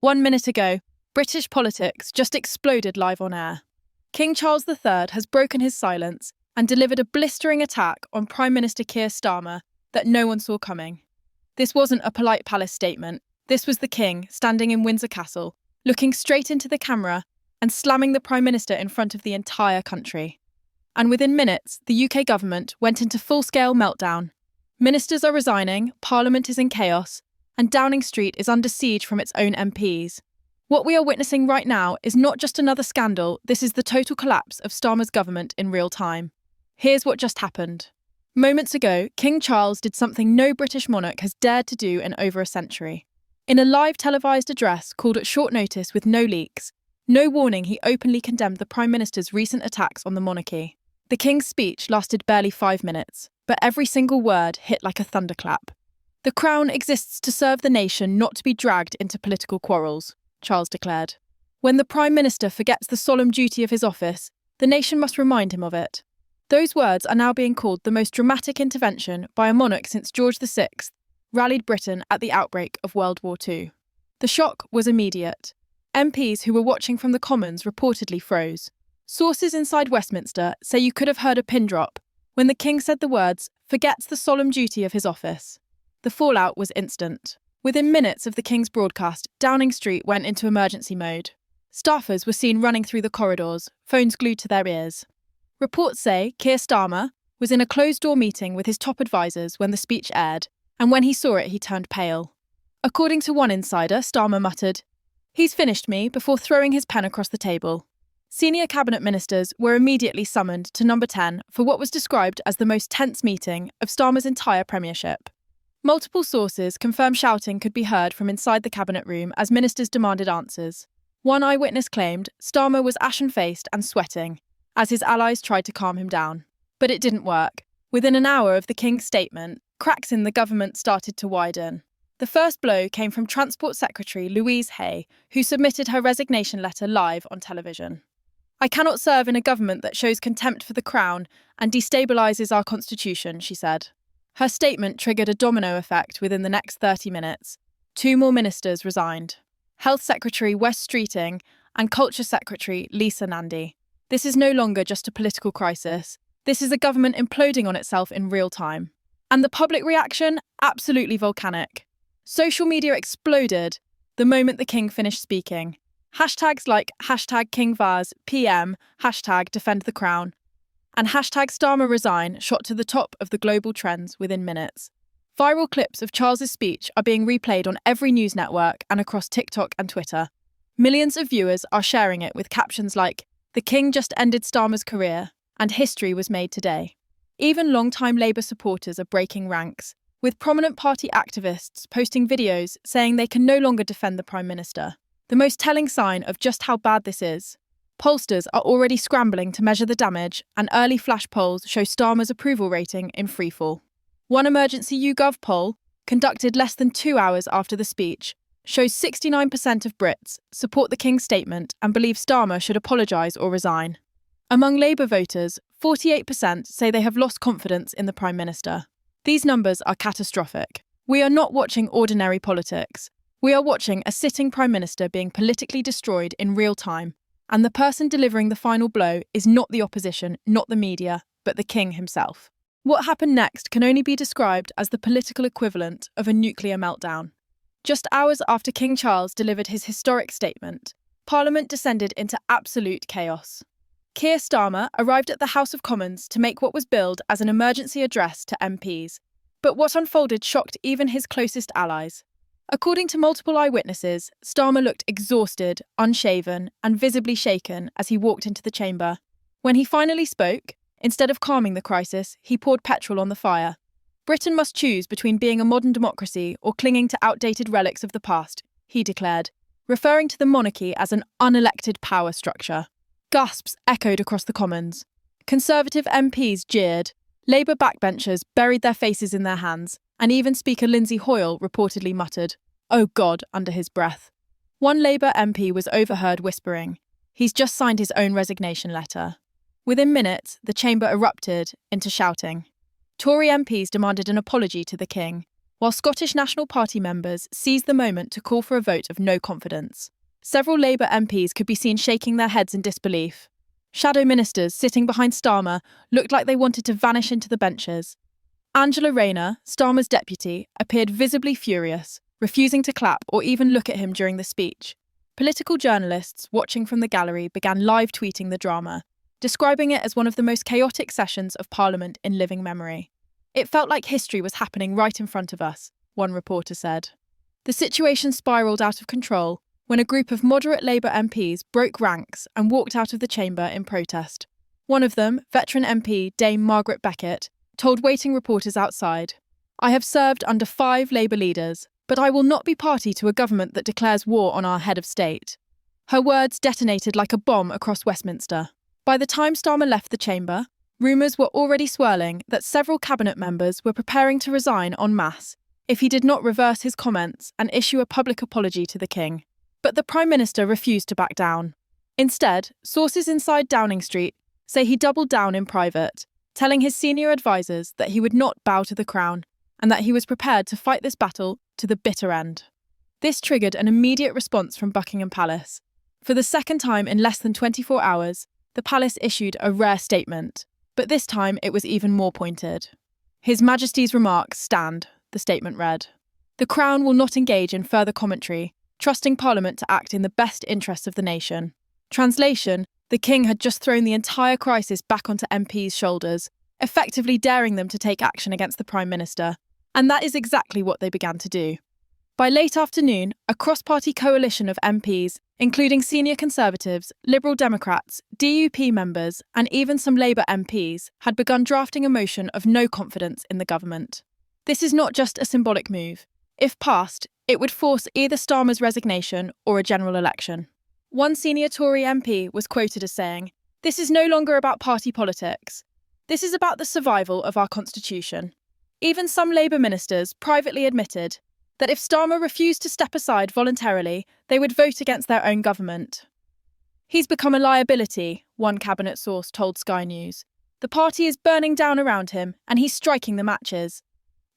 1 minute ago, British politics just exploded live on air. King Charles III has broken his silence and delivered a blistering attack on Prime Minister Keir Starmer that no one saw coming. This wasn't a polite palace statement. This was the King standing in Windsor Castle, looking straight into the camera and slamming the Prime Minister in front of the entire country. And within minutes, the UK government went into full-scale meltdown. Ministers are resigning, Parliament is in chaos, and Downing Street is under siege from its own MPs. What we are witnessing right now is not just another scandal, this is the total collapse of Starmer's government in real time. Here's what just happened. Moments ago, King Charles did something no British monarch has dared to do in over a century. In a live televised address called at short notice with no leaks, no warning, he openly condemned the Prime Minister's recent attacks on the monarchy. The King's speech lasted barely 5 minutes, but every single word hit like a thunderclap. The Crown exists to serve the nation, not to be dragged into political quarrels, Charles declared. When the Prime Minister forgets the solemn duty of his office, the nation must remind him of it. Those words are now being called the most dramatic intervention by a monarch since George VI rallied Britain at the outbreak of World War II. The shock was immediate. MPs who were watching from the Commons reportedly froze. Sources inside Westminster say you could have heard a pin drop when the King said the words, "forgets the solemn duty of his office." The fallout was instant. Within minutes of the King's broadcast, Downing Street went into emergency mode. Staffers were seen running through the corridors, phones glued to their ears. Reports say Keir Starmer was in a closed-door meeting with his top advisors when the speech aired, and when he saw it, he turned pale. According to one insider, Starmer muttered, "He's finished me," before throwing his pen across the table. Senior cabinet ministers were immediately summoned to Number 10 for what was described as the most tense meeting of Starmer's entire premiership. Multiple sources confirm shouting could be heard from inside the cabinet room as ministers demanded answers. One eyewitness claimed Starmer was ashen-faced and sweating as his allies tried to calm him down. But it didn't work. Within an hour of the King's statement, cracks in the government started to widen. The first blow came from Transport Secretary Louise Hay, who submitted her resignation letter live on television. "I cannot serve in a government that shows contempt for the Crown and destabilises our constitution," she said. Her statement triggered a domino effect within the next 30 minutes. 2 more ministers resigned. Health Secretary Wes Streeting and Culture Secretary Lisa Nandy. This is no longer just a political crisis. This is a government imploding on itself in real time. And the public reaction? Absolutely volcanic. Social media exploded the moment the King finished speaking. Hashtags like #KingVaz, PM, #Defend the Crown, and #Starmer Resign shot to the top of the global trends within minutes. Viral clips of Charles's speech are being replayed on every news network and across TikTok and Twitter. Millions of viewers are sharing it with captions like, "The King just ended Starmer's career," and "History was made today." Even long-time Labour supporters are breaking ranks, with prominent party activists posting videos saying they can no longer defend the Prime Minister. The most telling sign of just how bad this is. Pollsters are already scrambling to measure the damage, and early flash polls show Starmer's approval rating in freefall. One emergency YouGov poll, conducted less than 2 hours after the speech, shows 69% of Brits support the King's statement and believe Starmer should apologise or resign. Among Labour voters, 48% say they have lost confidence in the Prime Minister. These numbers are catastrophic. We are not watching ordinary politics. We are watching a sitting Prime Minister being politically destroyed in real time, and the person delivering the final blow is not the opposition, not the media, but the King himself. What happened next can only be described as the political equivalent of a nuclear meltdown. Just hours after King Charles delivered his historic statement, Parliament descended into absolute chaos. Keir Starmer arrived at the House of Commons to make what was billed as an emergency address to MPs, but what unfolded shocked even his closest allies. According to multiple eyewitnesses, Starmer looked exhausted, unshaven, and visibly shaken as he walked into the chamber. When he finally spoke, instead of calming the crisis, he poured petrol on the fire. Britain must choose between being a modern democracy or clinging to outdated relics of the past, he declared, referring to the monarchy as an unelected power structure. Gasps echoed across the Commons. Conservative MPs jeered, Labour backbenchers buried their faces in their hands, and even Speaker Lindsay Hoyle reportedly muttered, "Oh God," under his breath. One Labour MP was overheard whispering, "He's just signed his own resignation letter." Within minutes, the chamber erupted into shouting. Tory MPs demanded an apology to the King, while Scottish National Party members seized the moment to call for a vote of no confidence. Several Labour MPs could be seen shaking their heads in disbelief. Shadow ministers sitting behind Starmer looked like they wanted to vanish into the benches. Angela Rayner, Starmer's deputy, appeared visibly furious, refusing to clap or even look at him during the speech. Political journalists watching from the gallery began live tweeting the drama, describing it as one of the most chaotic sessions of Parliament in living memory. It felt like history was happening right in front of us, one reporter said. The situation spiralled out of control when a group of moderate Labour MPs broke ranks and walked out of the chamber in protest. One of them, veteran MP Dame Margaret Beckett, told waiting reporters outside, "I have served under 5 Labour leaders, but I will not be party to a government that declares war on our head of state." Her words detonated like a bomb across Westminster. By the time Starmer left the chamber, rumours were already swirling that several cabinet members were preparing to resign en masse if he did not reverse his comments and issue a public apology to the King. But the Prime Minister refused to back down. Instead, sources inside Downing Street say he doubled down in private, telling his senior advisers that he would not bow to the crown and that he was prepared to fight this battle to the bitter end. This triggered an immediate response from Buckingham Palace. For the second time in less than 24 hours, the palace issued a rare statement, but this time it was even more pointed. His Majesty's remarks stand, the statement read. The Crown will not engage in further commentary, trusting Parliament to act in the best interests of the nation. Translation: the King had just thrown the entire crisis back onto MPs' shoulders, effectively daring them to take action against the Prime Minister. And that is exactly what they began to do. By late afternoon, a cross-party coalition of MPs, including senior Conservatives, Liberal Democrats, DUP members, and even some Labour MPs, had begun drafting a motion of no confidence in the government. This is not just a symbolic move. If passed, it would force either Starmer's resignation or a general election. One senior Tory MP was quoted as saying, "This is no longer about party politics. This is about the survival of our constitution." Even some Labour ministers privately admitted that if Starmer refused to step aside voluntarily, they would vote against their own government. "He's become a liability," one cabinet source told Sky News. "The party is burning down around him, and he's striking the matches."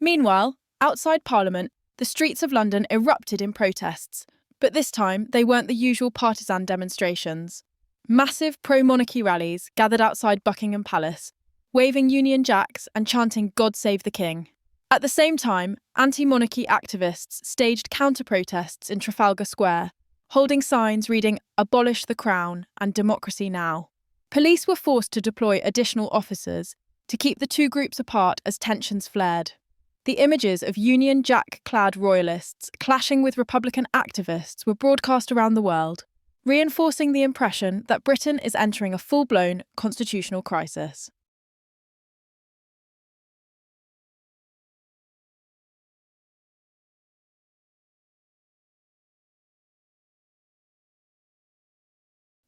Meanwhile, outside Parliament, the streets of London erupted in protests, but this time they weren't the usual partisan demonstrations. Massive pro-monarchy rallies gathered outside Buckingham Palace, waving Union Jacks and chanting "God Save the King." At the same time, anti-monarchy activists staged counter-protests in Trafalgar Square, holding signs reading "Abolish the Crown" and "Democracy Now." Police were forced to deploy additional officers to keep the two groups apart as tensions flared. The images of Union Jack-clad royalists clashing with Republican activists were broadcast around the world, reinforcing the impression that Britain is entering a full-blown constitutional crisis.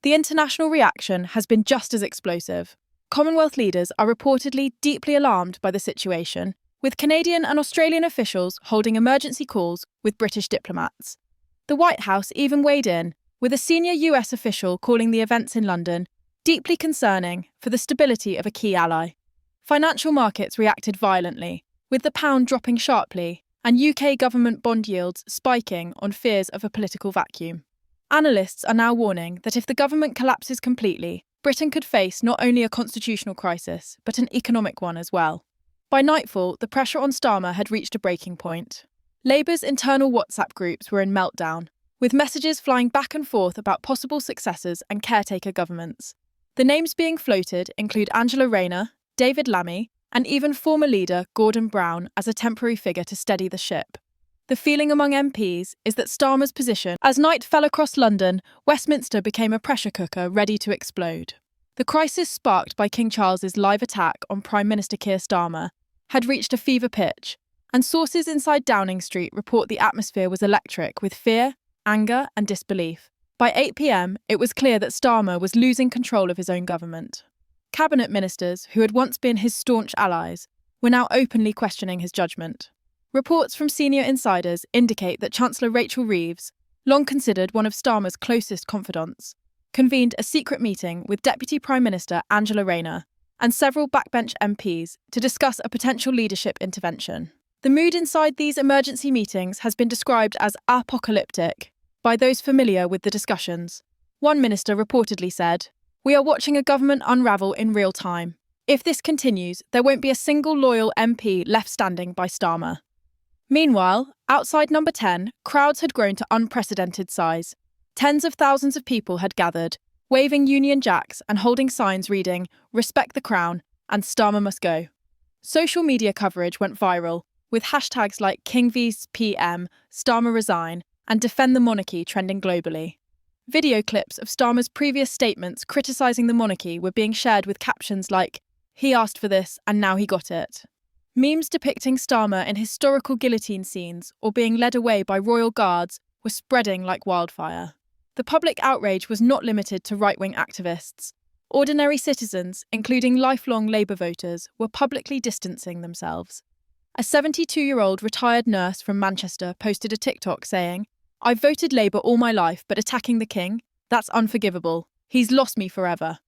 The international reaction has been just as explosive. Commonwealth leaders are reportedly deeply alarmed by the situation, with Canadian and Australian officials holding emergency calls with British diplomats. The White House even weighed in, with a senior US official calling the events in London deeply concerning for the stability of a key ally. Financial markets reacted violently, with the pound dropping sharply and UK government bond yields spiking on fears of a political vacuum. Analysts are now warning that if the government collapses completely, Britain could face not only a constitutional crisis, but an economic one as well. By nightfall, the pressure on Starmer had reached a breaking point. Labour's internal WhatsApp groups were in meltdown, with messages flying back and forth about possible successors and caretaker governments. The names being floated include Angela Rayner, David Lammy, and even former leader Gordon Brown as a temporary figure to steady the ship. The feeling among MPs is that Starmer's position, as night fell across London, Westminster became a pressure cooker ready to explode. The crisis sparked by King Charles's live attack on Prime Minister Keir Starmer had reached a fever pitch, and sources inside Downing Street report the atmosphere was electric with fear, anger and disbelief. By 8 p.m, it was clear that Starmer was losing control of his own government. Cabinet ministers, who had once been his staunch allies, were now openly questioning his judgment. Reports from senior insiders indicate that Chancellor Rachel Reeves, long considered one of Starmer's closest confidants, convened a secret meeting with Deputy Prime Minister Angela Rayner and several backbench MPs to discuss a potential leadership intervention. The mood inside these emergency meetings has been described as apocalyptic by those familiar with the discussions. One minister reportedly said, "We are watching a government unravel in real time. If this continues, there won't be a single loyal MP left standing by Starmer." Meanwhile, outside Number 10, crowds had grown to unprecedented size. Tens of thousands of people had gathered, waving Union Jacks and holding signs reading, "Respect the Crown" and "Starmer must go." Social media coverage went viral, with hashtags like King vs PM, Starmer resign, and Defend the Monarchy trending globally. Video clips of Starmer's previous statements criticising the monarchy were being shared with captions like, "He asked for this and now he got it." Memes depicting Starmer in historical guillotine scenes or being led away by royal guards were spreading like wildfire. The public outrage was not limited to right-wing activists. Ordinary citizens, including lifelong Labour voters, were publicly distancing themselves. A 72-year-old retired nurse from Manchester posted a TikTok saying, "I've voted Labour all my life, but attacking the king? That's unforgivable. He's lost me forever."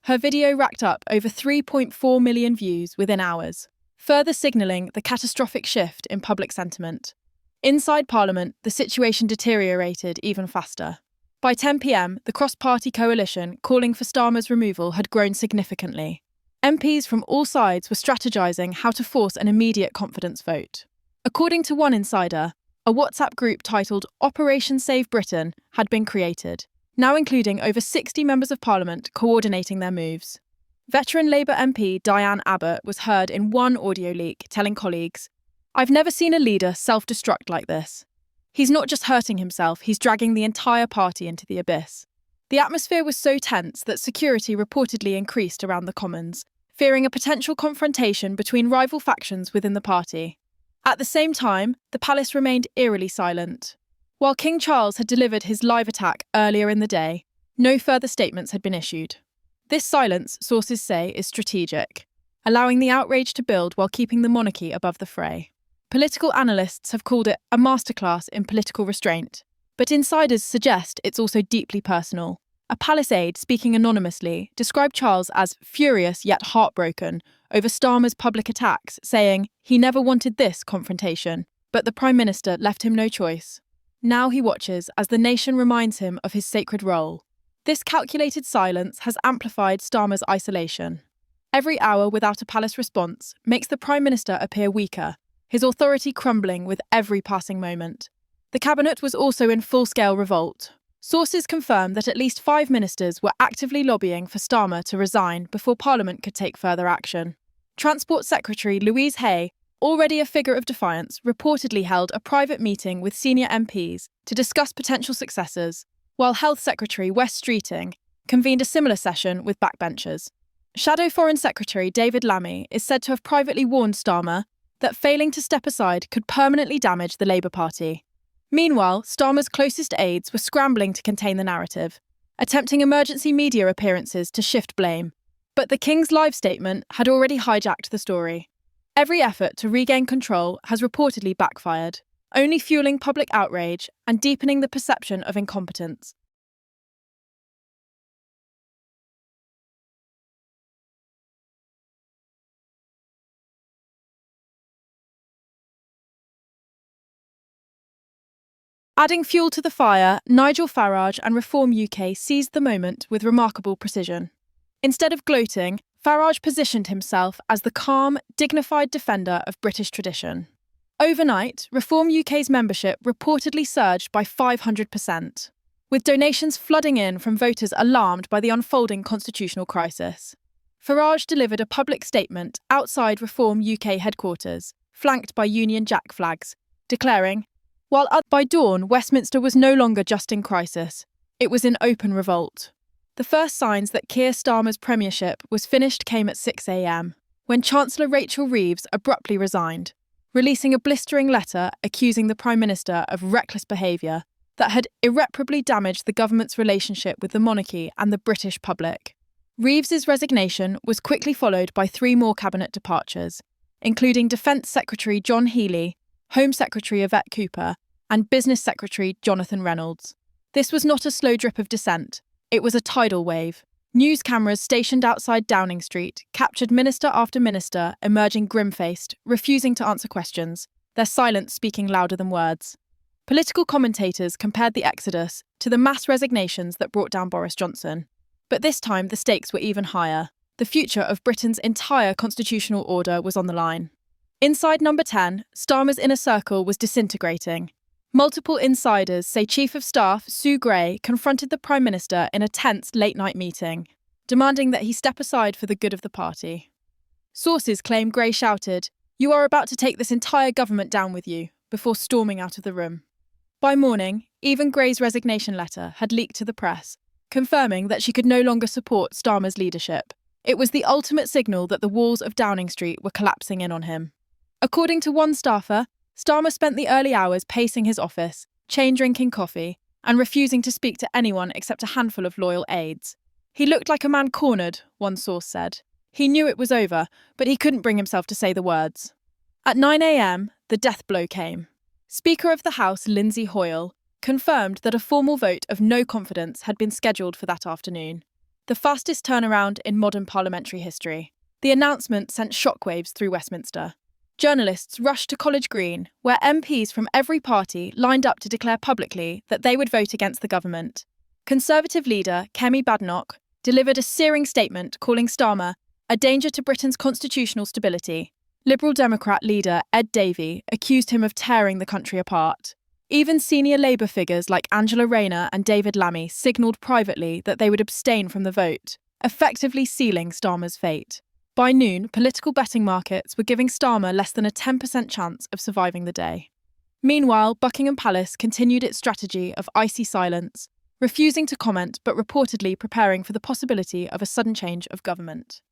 Her video racked up over 3.4 million views within hours, further signalling the catastrophic shift in public sentiment. Inside Parliament, the situation deteriorated even faster. By 10 p.m, the cross-party coalition calling for Starmer's removal had grown significantly. MPs from all sides were strategising how to force an immediate confidence vote. According to one insider, a WhatsApp group titled Operation Save Britain had been created, now including over 60 members of Parliament coordinating their moves. Veteran Labour MP Diane Abbott was heard in one audio leak telling colleagues, "I've never seen a leader self-destruct like this. He's not just hurting himself, he's dragging the entire party into the abyss." The atmosphere was so tense that security reportedly increased around the Commons, fearing a potential confrontation between rival factions within the party. At the same time, the palace remained eerily silent. While King Charles had delivered his live attack earlier in the day, no further statements had been issued. This silence, sources say, is strategic, allowing the outrage to build while keeping the monarchy above the fray. Political analysts have called it a masterclass in political restraint, but insiders suggest it's also deeply personal. A palace aide, speaking anonymously, described Charles as furious yet heartbroken over Starmer's public attacks, saying he never wanted this confrontation, but the Prime Minister left him no choice. Now he watches as the nation reminds him of his sacred role. This calculated silence has amplified Starmer's isolation. Every hour without a palace response makes the Prime Minister appear weaker, his authority crumbling with every passing moment. The cabinet was also in full-scale revolt. Sources confirm that at least 5 ministers were actively lobbying for Starmer to resign before Parliament could take further action. Transport Secretary Louise Hay, already a figure of defiance, reportedly held a private meeting with senior MPs to discuss potential successors, while Health Secretary Wes Streeting convened a similar session with backbenchers. Shadow Foreign Secretary David Lammy is said to have privately warned Starmer that failing to step aside could permanently damage the Labour Party. Meanwhile, Starmer's closest aides were scrambling to contain the narrative, attempting emergency media appearances to shift blame. But the King's live statement had already hijacked the story. Every effort to regain control has reportedly backfired, only fueling public outrage and deepening the perception of incompetence. Adding fuel to the fire, Nigel Farage and Reform UK seized the moment with remarkable precision. Instead of gloating, Farage positioned himself as the calm, dignified defender of British tradition. Overnight, Reform UK's membership reportedly surged by 500%, with donations flooding in from voters alarmed by the unfolding constitutional crisis. Farage delivered a public statement outside Reform UK headquarters, flanked by Union Jack flags, declaring, while by dawn, Westminster was no longer just in crisis, it was in open revolt. The first signs that Keir Starmer's premiership was finished came at 6 a.m, when Chancellor Rachel Reeves abruptly resigned, releasing a blistering letter accusing the Prime Minister of reckless behaviour that had irreparably damaged the government's relationship with the monarchy and the British public. Reeves's resignation was quickly followed by 3 more cabinet departures, including Defence Secretary John Healey, Home Secretary Yvette Cooper, and Business Secretary Jonathan Reynolds. This was not a slow drip of dissent, it was a tidal wave. News cameras stationed outside Downing Street captured minister after minister emerging grim-faced, refusing to answer questions, their silence speaking louder than words. Political commentators compared the exodus to the mass resignations that brought down Boris Johnson. But this time the stakes were even higher. The future of Britain's entire constitutional order was on the line. Inside Number 10, Starmer's inner circle was disintegrating. Multiple insiders say Chief of Staff Sue Gray confronted the Prime Minister in a tense late-night meeting, demanding that he step aside for the good of the party. Sources claim Gray shouted, "You are about to take this entire government down with you," before storming out of the room. By morning, even Gray's resignation letter had leaked to the press, confirming that she could no longer support Starmer's leadership. It was the ultimate signal that the walls of Downing Street were collapsing in on him. According to one staffer, Starmer spent the early hours pacing his office, chain-drinking coffee, and refusing to speak to anyone except a handful of loyal aides. He looked like a man cornered, one source said. He knew it was over, but he couldn't bring himself to say the words. At 9 a.m, the death blow came. Speaker of the House Lindsay Hoyle confirmed that a formal vote of no confidence had been scheduled for that afternoon, the fastest turnaround in modern parliamentary history. The announcement sent shockwaves through Westminster. Journalists rushed to College Green, where MPs from every party lined up to declare publicly that they would vote against the government. Conservative leader Kemi Badenoch delivered a searing statement calling Starmer a danger to Britain's constitutional stability. Liberal Democrat leader Ed Davey accused him of tearing the country apart. Even senior Labour figures like Angela Rayner and David Lammy signalled privately that they would abstain from the vote, effectively sealing Starmer's fate. By noon, political betting markets were giving Starmer less than a 10% chance of surviving the day. Meanwhile, Buckingham Palace continued its strategy of icy silence, refusing to comment but reportedly preparing for the possibility of a sudden change of government.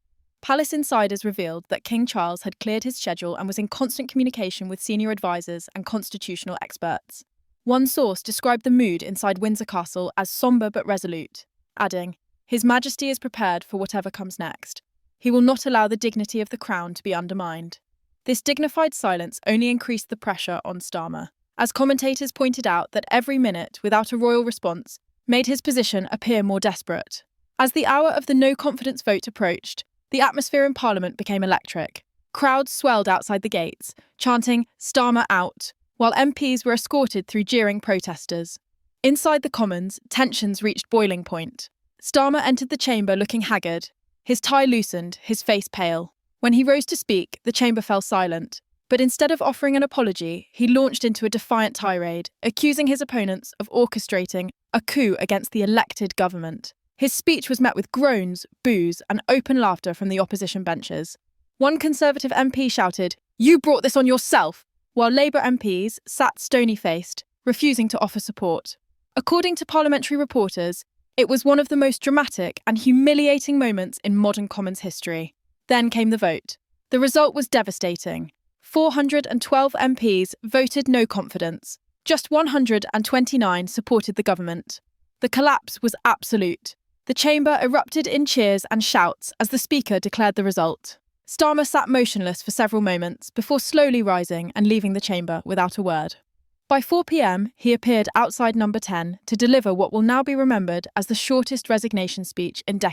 Palace insiders revealed that King Charles had cleared his schedule and was in constant communication with senior advisors and constitutional experts. One source described the mood inside Windsor Castle as sombre but resolute, adding, "His Majesty is prepared for whatever comes next. He will not allow the dignity of the crown to be undermined." This dignified silence only increased the pressure on Starmer, as commentators pointed out that every minute without a royal response made his position appear more desperate. As the hour of the no-confidence vote approached, the atmosphere in Parliament became electric. Crowds swelled outside the gates, chanting "Starmer out," while MPs were escorted through jeering protesters. Inside the Commons, tensions reached boiling point. Starmer entered the chamber looking haggard, his tie loosened, his face pale. When he rose to speak, the chamber fell silent. But instead of offering an apology, he launched into a defiant tirade, accusing his opponents of orchestrating a coup against the elected government. His speech was met with groans, boos, and open laughter from the opposition benches. One Conservative MP shouted, "You brought this on yourself," while Labour MPs sat stony-faced, refusing to offer support. According to parliamentary reporters, it was one of the most dramatic and humiliating moments in modern Commons history. Then came the vote. The result was devastating. 412 MPs voted no confidence. Just 129 supported the government. The collapse was absolute. The chamber erupted in cheers and shouts as the Speaker declared the result. Starmer sat motionless for several moments before slowly rising and leaving the chamber without a word. By 4 p.m, he appeared outside Number 10 to deliver what will now be remembered as the shortest resignation speech in decades.